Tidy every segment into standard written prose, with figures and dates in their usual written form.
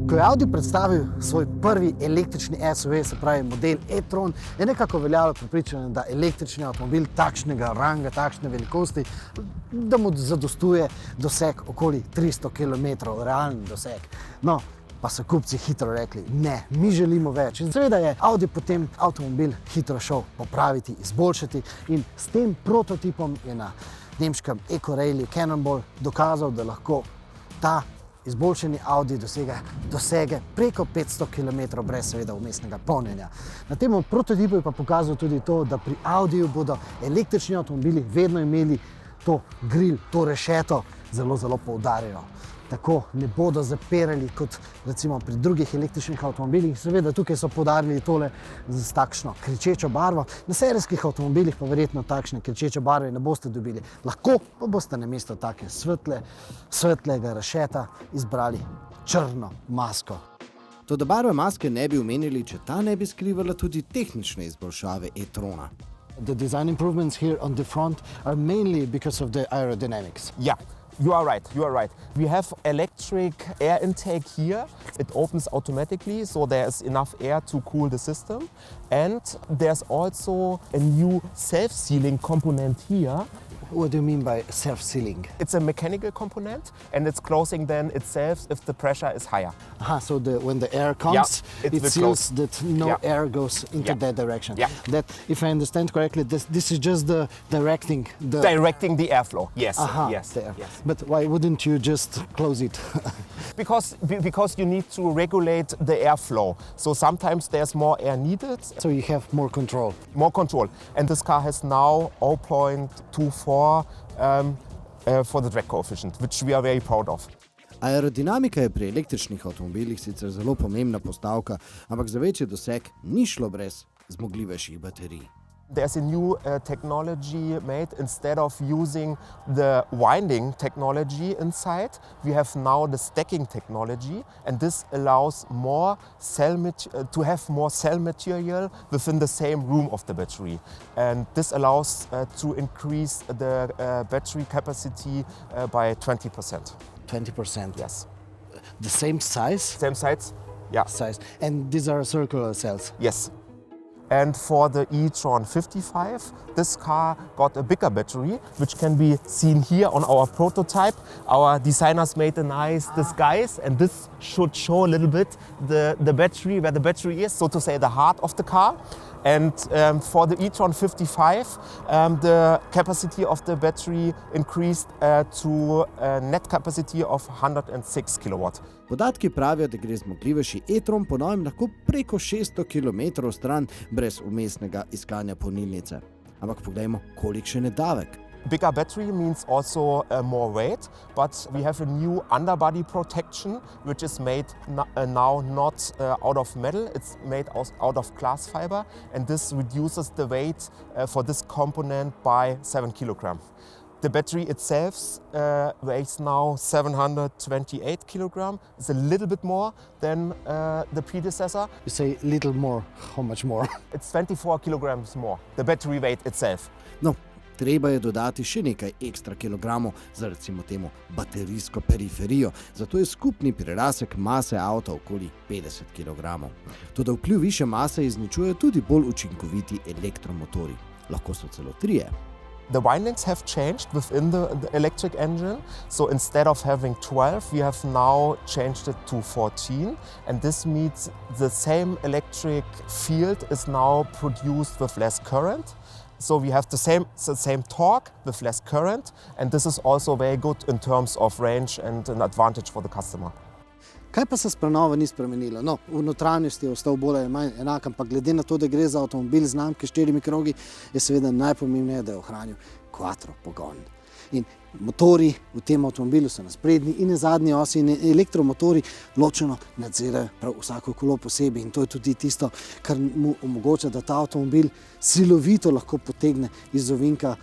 Ko je Audi predstavil svoj prvi električni SUV, se pravi model e-tron, je nekako veljalo prepričanje, da električni avtomobil takšnega ranga, takšne velikosti, da mu zadostuje doseg okoli 300 km, realen doseg. No, pa so kupci hitro rekli, ne, mi želimo več. In seveda je Audi potem avtomobil hitro šel popraviti, izboljšati in s tem prototipom je na nemškem eco-rallyu Cannonball dokazal, da lahko ta izboljšani Audi dosege preko 500 km brez seveda vmesnega polnjenja. Na tem prototipu je pa pokazal tudi to, da pri Audiju bodo električni avtomobili vedno imeli to grill, to rešeto, zelo poudarjajo. Tako ne bodo zapirali kot recimo pri drugih električnih avtomobilih. Seveda tukaj so poudarili tole z takšno kričečo barvo. Na serijskih avtomobilih pa verjetno takšne kričeče barve ne boste dobili. Lahko pa boste namesto take svetlega rešeta izbrali črno masko. Toda barve maske ne bi omenili, če ta ne bi skrivala tudi tehnične izboljšave e-trona. The design improvements here on the front are mainly because of the aerodynamics. Yeah. You are right. We have electric air intake here. It opens automatically, so there is enough air to cool the system. And there's also a new self-sealing component here. What do you mean by self-sealing? It's a mechanical component and it's closing then itself if the pressure is higher. So when the air comes, it seals that no air goes into that direction. Yeah. That, if I understand correctly, this is just the directing the airflow. Yes. Yes. But why wouldn't you just close it? Because you need to regulate the airflow. So sometimes there's more air needed. So you have more control. More control. And this car has now 0.24 for the drag coefficient, which we are very proud of. Aerodinamika je pri električnih avtomobilih sicer zelo pomembna postavka, ampak za večji doseg ni šlo brez zmogljivejših baterij. There's a new technology made. Instead of using the winding technology inside, we have now the stacking technology, and this allows to have more cell material within the same room of the battery. And this allows to increase the battery capacity by 20%. 20%? Yes. The same size? Same size, yeah. Size. And these are circular cells? Yes. And for the e-tron 55, this car got a bigger battery, which can be seen here on our prototype. Our designers made a nice disguise, and this should show a little bit the battery, where the battery is, so to say the heart of the car. And for the e-tron 55, the capacity of the battery increased to a net capacity of 106 kilowatt. Podatki pravijo, da gre zmogljivejši e-tron po novem lahko preko 600 km stran brez vmesnega iskanja polnilnice. Ampak poglejmo, kolikšen je davek. Bigger battery means also more weight, but we have a new underbody protection, which is made now not out of metal, it's made out of glass fiber, and this reduces the weight for this component by 7 kilograms. The battery itself weighs now 728 kilograms. It's a little bit more than the predecessor. You say little more, how much more? It's 24 kilograms more, the battery weight itself. No, treba je dodati še nekaj ekstra kilogramov za recimo temu baterijsko periferijo, zato je skupni prirasek mase avta okoli 50 kilogramov. Toda vpliv višje mase izničujejo tudi bolj učinkoviti elektromotori. Lahko so celo 3. The windings have changed within the electric engine. So instead of having 12, we have now changed it to 14. And this means the same electric field is now produced with less current. So we have the same torque with less current. And this is also very good in terms of range and an advantage for the customer. Kaj pa se s prenovo ni spremenilo? No, v notranjosti je ostal bolj ali manj enak, ampak glede na to, da gre za avtomobil znamke 4 krogi, je seveda najpomembneje, da je ohranil quattro pogon. In motori v tem avtomobilu so na sprednji in na zadnji osi in elektromotori ločeno nadzirajo prav vsako kolo posebej. In to je tudi tisto, kar mu omogoča, da ta avtomobil silovito lahko potegne iz ovinka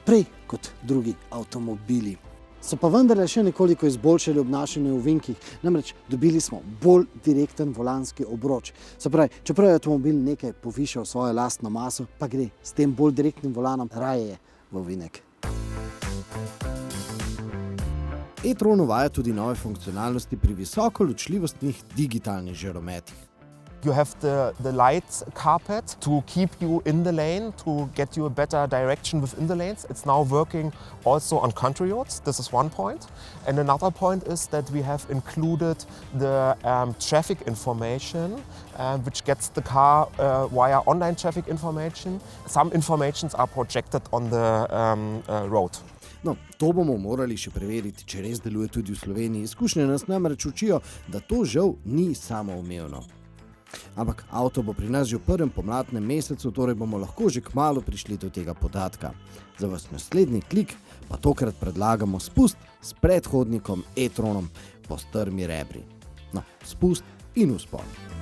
prej kot drugi avtomobili. So pa vendarle še nekoliko izboljšali obnašanje v ovinkih, namreč dobili smo bolj direkten volanski obroč. Se pravi, čeprav je avtomobil nekaj povišal svojo lastno maso, pa gre s tem bolj direktnim volanom raje v ovinek. e-tron uvaja tudi nove funkcionalnosti pri visoko ločljivostnih digitalnih žarometih. You have the light carpet to keep you in the lane, to get you a better direction within the lanes. It's now working also on country roads. This is one point. And another point is that we have included the traffic information, which gets the car via online traffic information. Some informations are projected on the road. No, to bomo morali še preveriti, če res deluje tudi v Sloveniji. Izkušnje nas namreč učijo, da to žal ni samoumevno. Ampak avto bo pri nas že v prvem pomladnem mesecu, torej bomo lahko že kmalu prišli do tega podatka. Za vas naslednji klik pa tokrat predlagamo spust s predhodnikom e-tronom po strmi rebri. No, spust in vzpon.